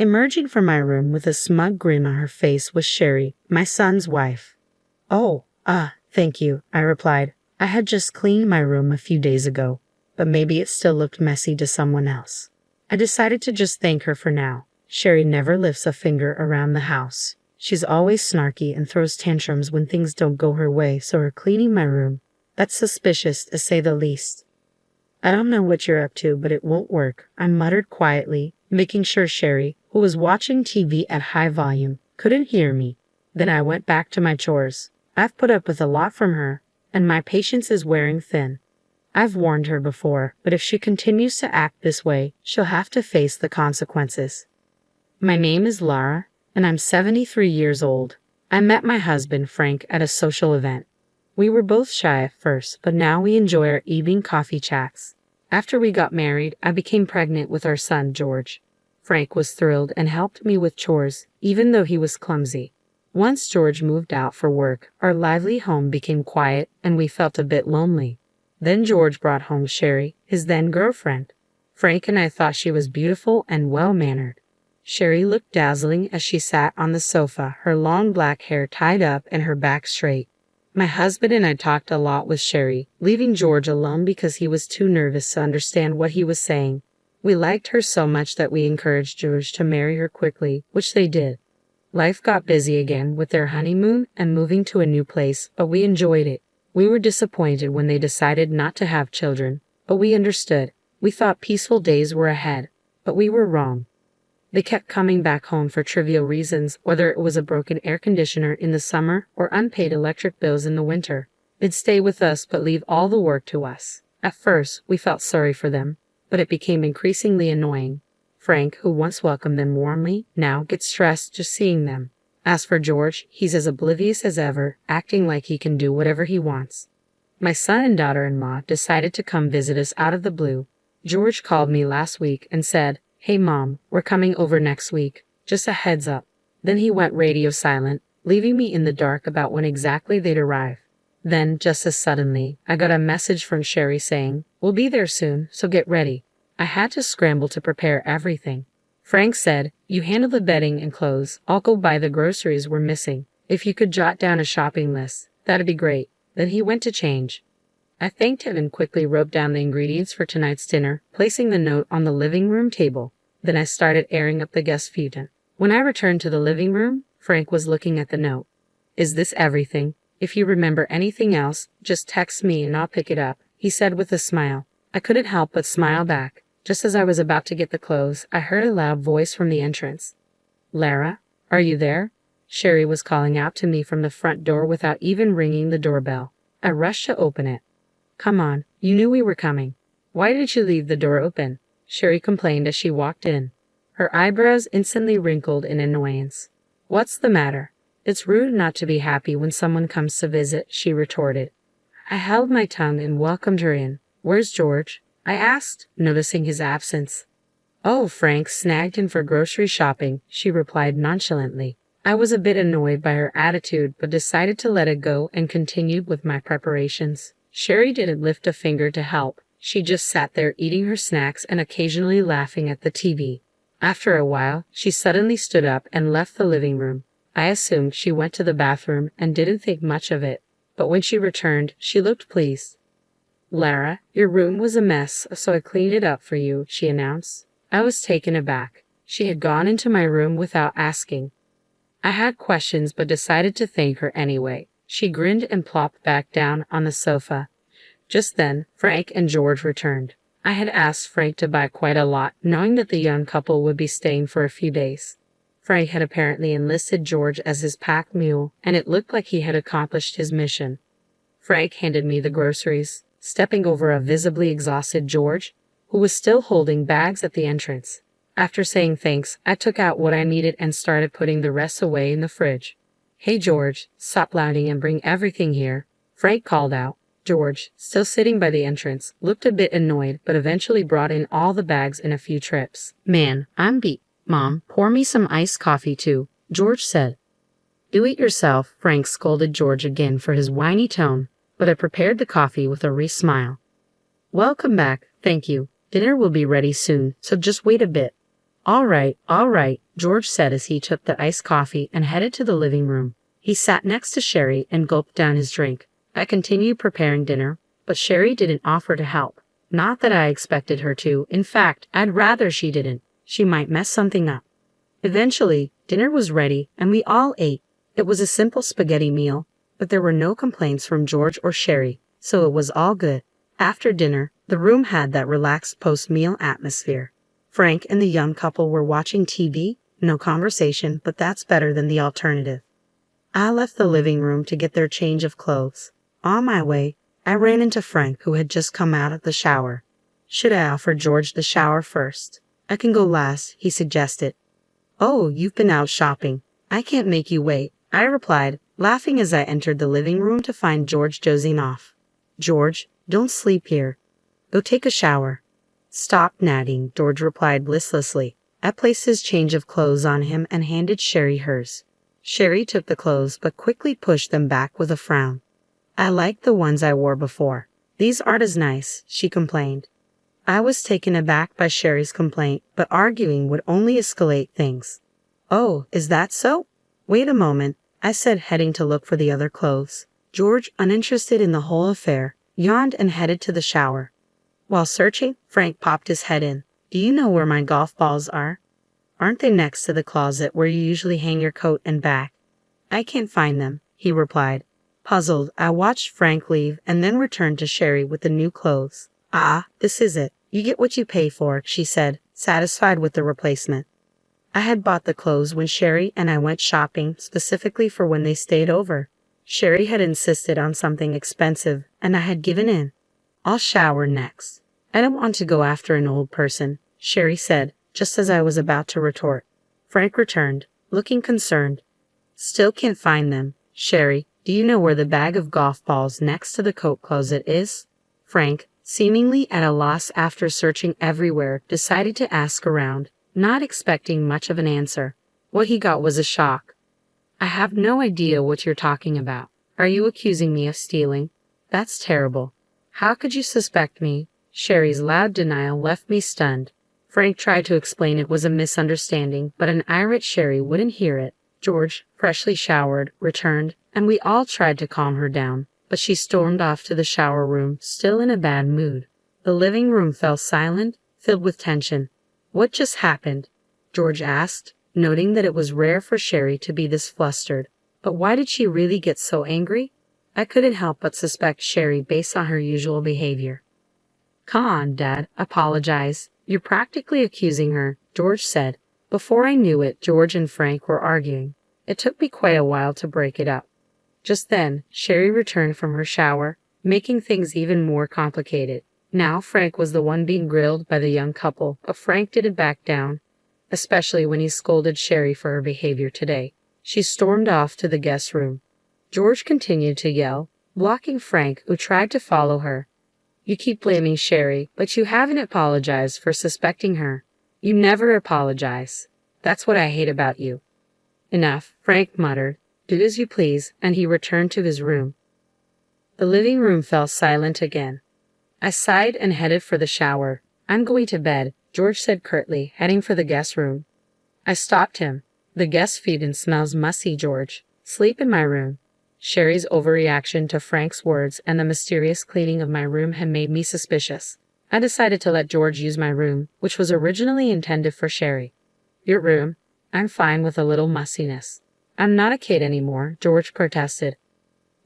Emerging from my room with a smug grin on her face was Sherry, my son's wife. "Oh, thank you," I replied. I had just cleaned my room a few days ago, but maybe it still looked messy to someone else. I decided to just thank her for now. Sherry never lifts a finger around the house. She's always snarky and throws tantrums when things don't go her way, so her cleaning my room, that's suspicious to say the least. "I don't know what you're up to, but it won't work," I muttered quietly, making sure Sherry, who was watching TV at high volume, couldn't hear me. Then I went back to my chores. I've put up with a lot from her, and my patience is wearing thin. I've warned her before, but if she continues to act this way, she'll have to face the consequences. My name is Lara, and I'm 73 years old. I met my husband, Frank, at a social event. We were both shy at first, but now we enjoy our evening coffee chats. After we got married, I became pregnant with our son, George. Frank was thrilled and helped me with chores, even though he was clumsy. Once George moved out for work, our lively home became quiet and we felt a bit lonely. Then George brought home Sherry, his then girlfriend. Frank and I thought she was beautiful and well-mannered. Sherry looked dazzling as she sat on the sofa, her long black hair tied up and her back straight. My husband and I talked a lot with Sherry, leaving George alone because he was too nervous to understand what he was saying. We liked her so much that we encouraged George to marry her quickly, which they did. Life got busy again with their honeymoon and moving to a new place, but we enjoyed it. We were disappointed when they decided not to have children, but we understood. We thought peaceful days were ahead, but we were wrong. They kept coming back home for trivial reasons, whether it was a broken air conditioner in the summer or unpaid electric bills in the winter. They'd stay with us but leave all the work to us. At first, we felt sorry for them, but it became increasingly annoying. Frank, who once welcomed them warmly, now gets stressed just seeing them. As for George, he's as oblivious as ever, acting like he can do whatever he wants. My son and daughter-in-law decided to come visit us out of the blue. George called me last week and said, "Hey Mom, we're coming over next week. Just a heads up." Then he went radio silent, leaving me in the dark about when exactly they'd arrive. Then, just as suddenly, I got a message from Sherry saying, "We'll be there soon, so get ready." I had to scramble to prepare everything. Frank said, "You handle the bedding and clothes. I'll go buy the groceries we're missing. If you could jot down a shopping list, that'd be great." Then he went to change. I thanked him and quickly wrote down the ingredients for tonight's dinner, placing the note on the living room table. Then I started airing up the guest futon. When I returned to the living room, Frank was looking at the note. "Is this everything? If you remember anything else, just text me and I'll pick it up," he said with a smile. I couldn't help but smile back. Just as I was about to get the clothes, I heard a loud voice from the entrance. "Lara, are you there?" Sherry was calling out to me from the front door without even ringing the doorbell. I rushed to open it. "Come on, you knew we were coming. Why did you leave the door open?" Sherry complained as she walked in. Her eyebrows instantly wrinkled in annoyance. "What's the matter?" "It's rude not to be happy when someone comes to visit," she retorted. I held my tongue and welcomed her in. "Where's George?" I asked, noticing his absence. "Oh, Frank snagged him for grocery shopping," she replied nonchalantly. I was a bit annoyed by her attitude, but decided to let it go and continued with my preparations. Sherry didn't lift a finger to help. She just sat there eating her snacks and occasionally laughing at the TV. After a while, she suddenly stood up and left the living room. I assumed she went to the bathroom and didn't think much of it, but when she returned, she looked pleased. "Lara, your room was a mess, so I cleaned it up for you," she announced. I was taken aback. She had gone into my room without asking. I had questions but decided to thank her anyway. She grinned and plopped back down on the sofa. Just then, Frank and George returned. I had asked Frank to buy quite a lot, knowing that the young couple would be staying for a few days. Frank had apparently enlisted George as his pack mule, and it looked like he had accomplished his mission. Frank handed me the groceries, stepping over a visibly exhausted George, who was still holding bags at the entrance. After saying thanks, I took out what I needed and started putting the rest away in the fridge. "Hey George, stop lounging and bring everything here," Frank called out. George, still sitting by the entrance, looked a bit annoyed but eventually brought in all the bags in a few trips. "Man, I'm beat. Mom, pour me some iced coffee too," George said. "Do it yourself," Frank scolded George again for his whiny tone, but I prepared the coffee with a wry smile. "Welcome back, thank you. Dinner will be ready soon, so just wait a bit." all right, George said as he took the iced coffee and headed to the living room. He sat next to Sherry and gulped down his drink. I continued preparing dinner, but Sherry didn't offer to help. Not that I expected her to. In fact, I'd rather she didn't. She might mess something up. Eventually, dinner was ready and we all ate. It was a simple spaghetti meal, but there were no complaints from George or Sherry, so it was all good. After dinner, the room had that relaxed post-meal atmosphere. Frank and the young couple were watching TV, no conversation, but that's better than the alternative. I left the living room to get their change of clothes. On my way, I ran into Frank, who had just come out of the shower. Should I offer George the shower first? I can go last, he suggested. Oh, you've been out shopping. I can't make you wait, I replied, laughing as I entered the living room to find George dozing off. George, don't sleep here. Go take a shower. Stop nagging, George replied listlessly. I placed his change of clothes on him and handed Sherry hers. Sherry took the clothes but quickly pushed them back with a frown. I liked the ones I wore before. These aren't as nice, she complained. I was taken aback by Sherry's complaint, but arguing would only escalate things. Oh, is that so? Wait a moment, I said, heading to look for the other clothes. George, uninterested in the whole affair, yawned and headed to the shower. While searching, Frank popped his head in. Do you know where my golf balls are? Aren't they next to the closet where you usually hang your coat and bag? I can't find them, he replied. Puzzled, I watched Frank leave and then returned to Sherry with the new clothes. Ah, this is it. You get what you pay for, she said, satisfied with the replacement. I had bought the clothes when Sherry and I went shopping, specifically for when they stayed over. Sherry had insisted on something expensive, and I had given in. I'll shower next. I don't want to go after an old person, Sherry said, just as I was about to retort. Frank returned, looking concerned. Still can't find them. Sherry, do you know where the bag of golf balls next to the coat closet is? Frank, seemingly at a loss after searching everywhere, decided to ask around, not expecting much of an answer. What he got was a shock. I have no idea what you're talking about. Are you accusing me of stealing? That's terrible. How could you suspect me? Sherry's loud denial left me stunned. Frank tried to explain it was a misunderstanding, but an irate Sherry wouldn't hear it. George, freshly showered, returned, and we all tried to calm her down, but she stormed off to the shower room, still in a bad mood. The living room fell silent, filled with tension. What just happened? George asked, noting that it was rare for Sherry to be this flustered. But why did she really get so angry? I couldn't help but suspect Sherry based on her usual behavior. Come on, Dad, apologize. You're practically accusing her, George said. Before I knew it, George and Frank were arguing. It took me quite a while to break it up. Just then, Sherry returned from her shower, making things even more complicated. Now Frank was the one being grilled by the young couple, but Frank didn't back down, especially when he scolded Sherry for her behavior today. She stormed off to the guest room. George continued to yell, blocking Frank, who tried to follow her. You keep blaming Sherry, but you haven't apologized for suspecting her. You never apologize. That's what I hate about you. Enough, Frank muttered. Do as you please, and he returned to his room. The living room fell silent again. I sighed and headed for the shower. I'm going to bed, George said curtly, heading for the guest room. I stopped him. The guest feed and smells musty, George. Sleep in my room. Sherry's overreaction to Frank's words and the mysterious cleaning of my room had made me suspicious. I decided to let George use my room, which was originally intended for Sherry. Your room? I'm fine with a little mustiness. I'm not a kid anymore, George protested.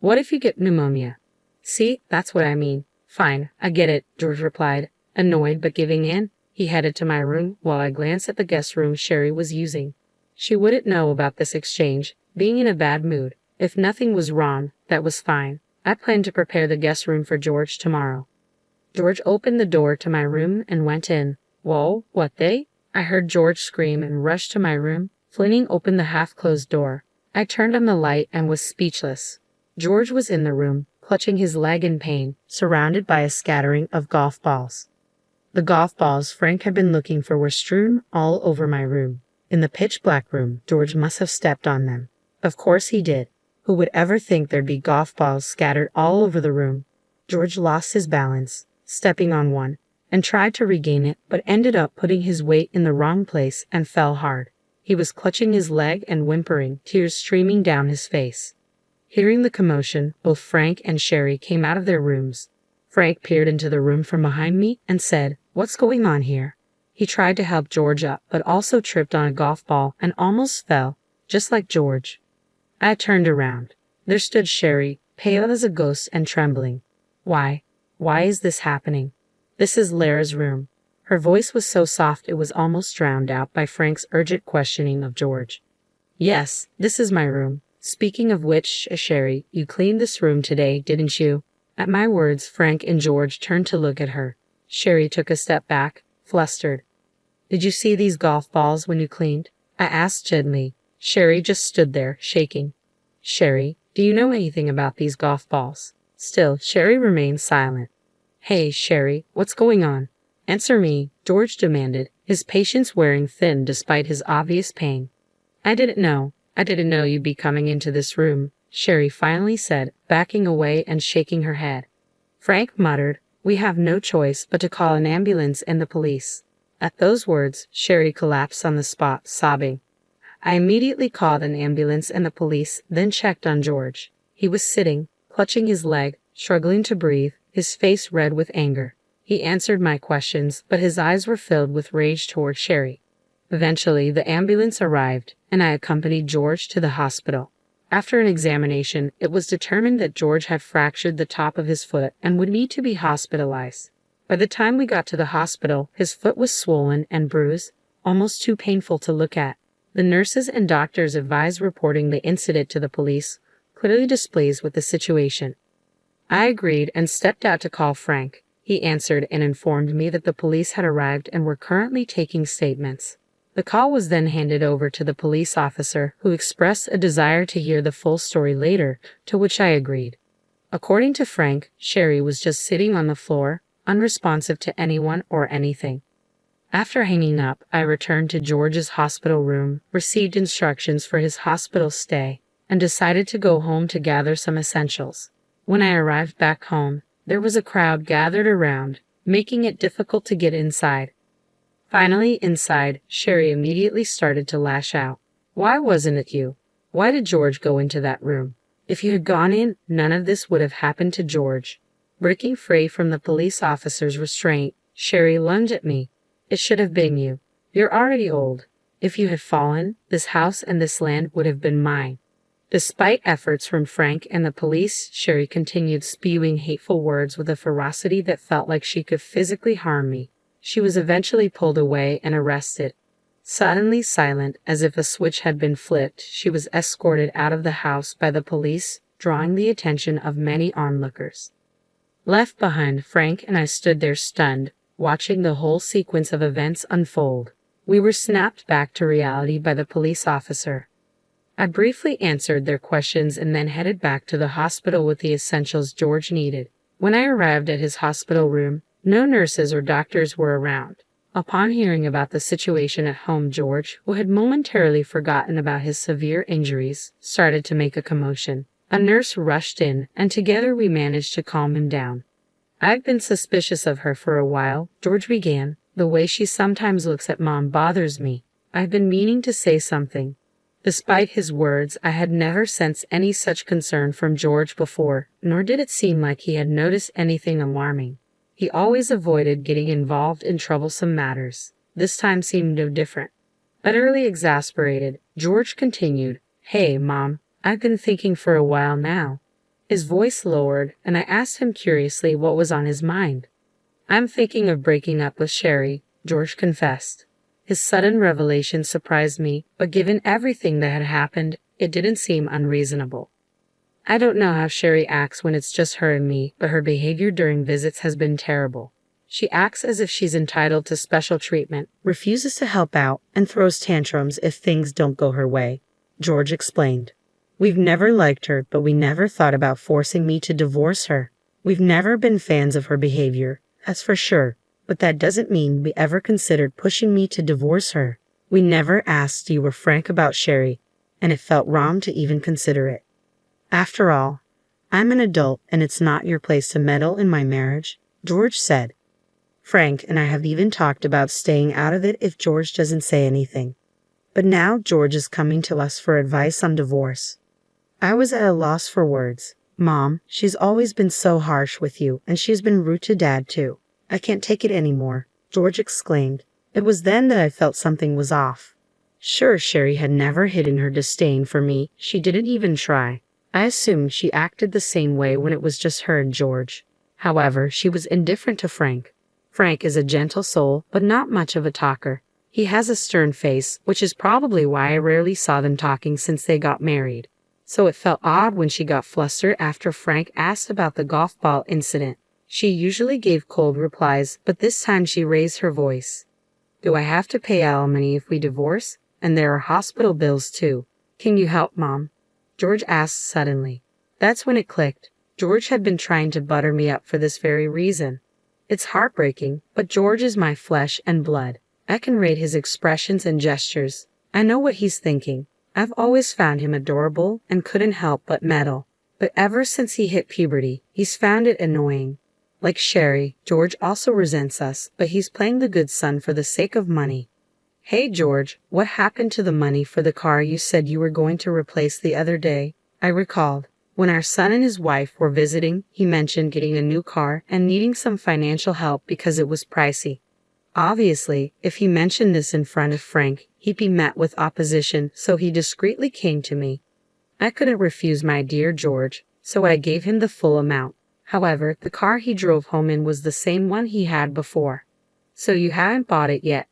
What if you get pneumonia? See, that's what I mean. Fine, I get it, George replied, annoyed but giving in. He headed to my room while I glanced at the guest room Sherry was using. She wouldn't know about this exchange, being in a bad mood. If nothing was wrong, that was fine. I planned to prepare the guest room for George tomorrow. George opened the door to my room and went in. Whoa, what they? I heard George scream and rushed to my room, flinging open the half-closed door. I turned on the light and was speechless. George was in the room, clutching his leg in pain, surrounded by a scattering of golf balls. The golf balls Frank had been looking for were strewn all over my room. In the pitch-black room, George must have stepped on them. Of course he did. Who would ever think there'd be golf balls scattered all over the room? George lost his balance, stepping on one, and tried to regain it, but ended up putting his weight in the wrong place and fell hard. He was clutching his leg and whimpering, tears streaming down his face. Hearing the commotion, both Frank and Sherry came out of their rooms. Frank peered into the room from behind me and said, "What's going on here?" He tried to help George up, but also tripped on a golf ball and almost fell, just like George. I turned around. There stood Sherry, pale as a ghost and trembling. Why is this happening? This is Lara's room." Her voice was so soft it was almost drowned out by Frank's urgent questioning of George. "Yes, this is my room. Speaking of which, Sherry, you cleaned this room today, didn't you?" At my words, Frank and George turned to look at her. Sherry took a step back, flustered. "Did you see these golf balls when you cleaned?" I asked gently. Sherry just stood there, shaking. "Sherry, do you know anything about these golf balls?" Still, Sherry remained silent. "Hey, Sherry, what's going on? Answer me," George demanded, his patience wearing thin despite his obvious pain. I didn't know you'd be coming into this room," Sherry finally said, backing away and shaking her head. Frank muttered, "We have no choice but to call an ambulance and the police." At those words, Sherry collapsed on the spot, sobbing. I immediately called an ambulance and the police, then checked on George. He was sitting, clutching his leg, struggling to breathe, his face red with anger. He answered my questions, but his eyes were filled with rage toward Sherry. Eventually, the ambulance arrived, and I accompanied George to the hospital. After an examination, it was determined that George had fractured the top of his foot and would need to be hospitalized. By the time we got to the hospital, his foot was swollen and bruised, almost too painful to look at. The nurses and doctors advised reporting the incident to the police, clearly displeased with the situation. I agreed and stepped out to call Frank. He answered and informed me that the police had arrived and were currently taking statements. The call was then handed over to the police officer, who expressed a desire to hear the full story later, to which I agreed. According to Frank, Sherry was just sitting on the floor, unresponsive to anyone or anything. After hanging up, I returned to George's hospital room, received instructions for his hospital stay, and decided to go home to gather some essentials. When I arrived back home, there was a crowd gathered around, making it difficult to get inside. Finally, inside, Sherry immediately started to lash out. "Why wasn't it you? Why did George go into that room? If you had gone in, none of this would have happened to George." Breaking free from the police officer's restraint, Sherry lunged at me. "It should have been you. You're already old. If you had fallen, this house and this land would have been mine." Despite efforts from Frank and the police, Sherry continued spewing hateful words with a ferocity that felt like she could physically harm me. She was eventually pulled away and arrested. Suddenly silent, as if a switch had been flipped, she was escorted out of the house by the police, drawing the attention of many onlookers. Left behind, Frank and I stood there stunned, watching the whole sequence of events unfold. We were snapped back to reality by the police officer. I briefly answered their questions and then headed back to the hospital with the essentials George needed. When I arrived at his hospital room, no nurses or doctors were around. Upon hearing about the situation at home, George, who had momentarily forgotten about his severe injuries, started to make a commotion. A nurse rushed in, and together we managed to calm him down. "I've been suspicious of her for a while," George began. "The way she sometimes looks at Mom bothers me. I've been meaning to say something." Despite his words, I had never sensed any such concern from George before, nor did it seem like he had noticed anything alarming. He always avoided getting involved in troublesome matters. This time seemed no different. Utterly exasperated, George continued, "Hey, Mom, I've been thinking for a while now." His voice lowered, and I asked him curiously what was on his mind. "I'm thinking of breaking up with Sherry," George confessed. His sudden revelation surprised me, but given everything that had happened, it didn't seem unreasonable. "I don't know how Sherry acts when it's just her and me, but her behavior during visits has been terrible. She acts as if she's entitled to special treatment, refuses to help out, and throws tantrums if things don't go her way," George explained. "We've never liked her, but we never thought about forcing me to divorce her. We've never been fans of her behavior, that's for sure, but that doesn't mean we ever considered pushing me to divorce her. We never asked you were frank about Sherry, and it felt wrong to even consider it. After all, I'm an adult and it's not your place to meddle in my marriage," George said. Frank and I have even talked about staying out of it if George doesn't say anything. But now George is coming to us for advice on divorce. I was at a loss for words. Mom, she's always been so harsh with you, and she's been rude to Dad too. I can't take it anymore, George exclaimed. It was then that I felt something was off. Sure, Sherry had never hidden her disdain for me. She didn't even try. I assumed she acted the same way when it was just her and George. However, she was indifferent to Frank. Frank is a gentle soul, but not much of a talker. He has a stern face, which is probably why I rarely saw them talking since they got married. So it felt odd when she got flustered after Frank asked about the golf ball incident. She usually gave cold replies, but this time she raised her voice. Do I have to pay alimony if we divorce? And there are hospital bills too. Can you help, Mom? George asked suddenly. That's when it clicked. George had been trying to butter me up for this very reason. It's heartbreaking, but George is my flesh and blood. I can read his expressions and gestures. I know what he's thinking. I've always found him adorable and couldn't help but meddle. But ever since he hit puberty, he's found it annoying. Like Sherry, George also resents us, but he's playing the good son for the sake of money. Hey George, what happened to the money for the car you said you were going to replace the other day? I recalled. When our son and his wife were visiting, he mentioned getting a new car and needing some financial help because it was pricey. Obviously, if he mentioned this in front of Frank, he'd be met with opposition, so he discreetly came to me. I couldn't refuse my dear George, so I gave him the full amount. However, the car he drove home in was the same one he had before. So you haven't bought it yet.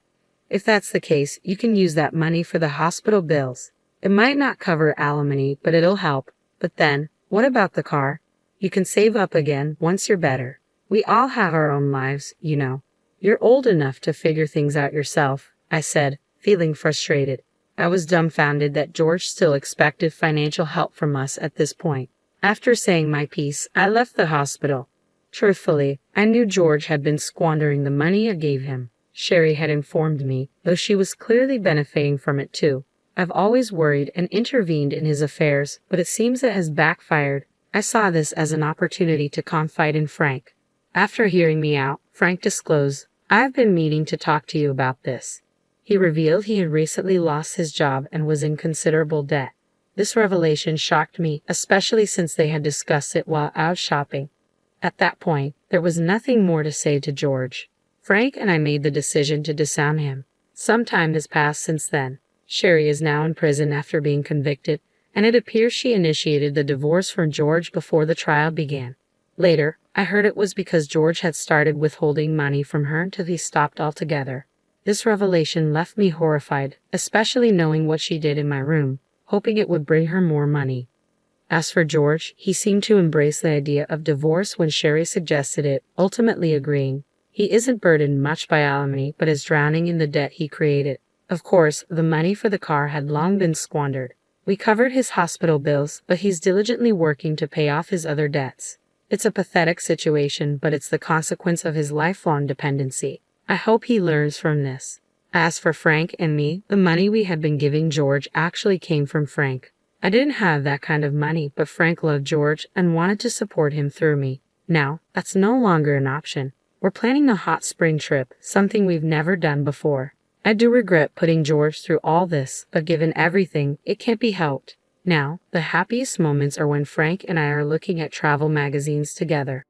If that's the case, you can use that money for the hospital bills. It might not cover alimony, but it'll help. But then, what about the car? You can save up again once you're better. We all have our own lives, you know. You're old enough to figure things out yourself, I said, feeling frustrated. I was dumbfounded that George still expected financial help from us at this point. After saying my piece, I left the hospital. Truthfully, I knew George had been squandering the money I gave him. Sherry had informed me, though she was clearly benefiting from it too. I've always worried and intervened in his affairs, but it seems it has backfired. I saw this as an opportunity to confide in Frank. After hearing me out, Frank disclosed, I've been meaning to talk to you about this. He revealed he had recently lost his job and was in considerable debt. This revelation shocked me, especially since they had discussed it while out shopping. At that point, there was nothing more to say to George. Frank and I made the decision to disown him. Some time has passed since then. Sherry is now in prison after being convicted, and it appears she initiated the divorce from George before the trial began. Later, I heard it was because George had started withholding money from her until he stopped altogether. This revelation left me horrified, especially knowing what she did in my room, hoping it would bring her more money. As for George, he seemed to embrace the idea of divorce when Sherry suggested it, ultimately agreeing. He isn't burdened much by alimony, but is drowning in the debt he created. Of course, the money for the car had long been squandered. We covered his hospital bills, but he's diligently working to pay off his other debts. It's a pathetic situation, but it's the consequence of his lifelong dependency. I hope he learns from this. As for Frank and me, the money we had been giving George actually came from Frank. I didn't have that kind of money, but Frank loved George and wanted to support him through me. Now, that's no longer an option. We're planning a hot spring trip, something we've never done before. I do regret putting George through all this, but given everything, it can't be helped. Now, the happiest moments are when Frank and I are looking at travel magazines together.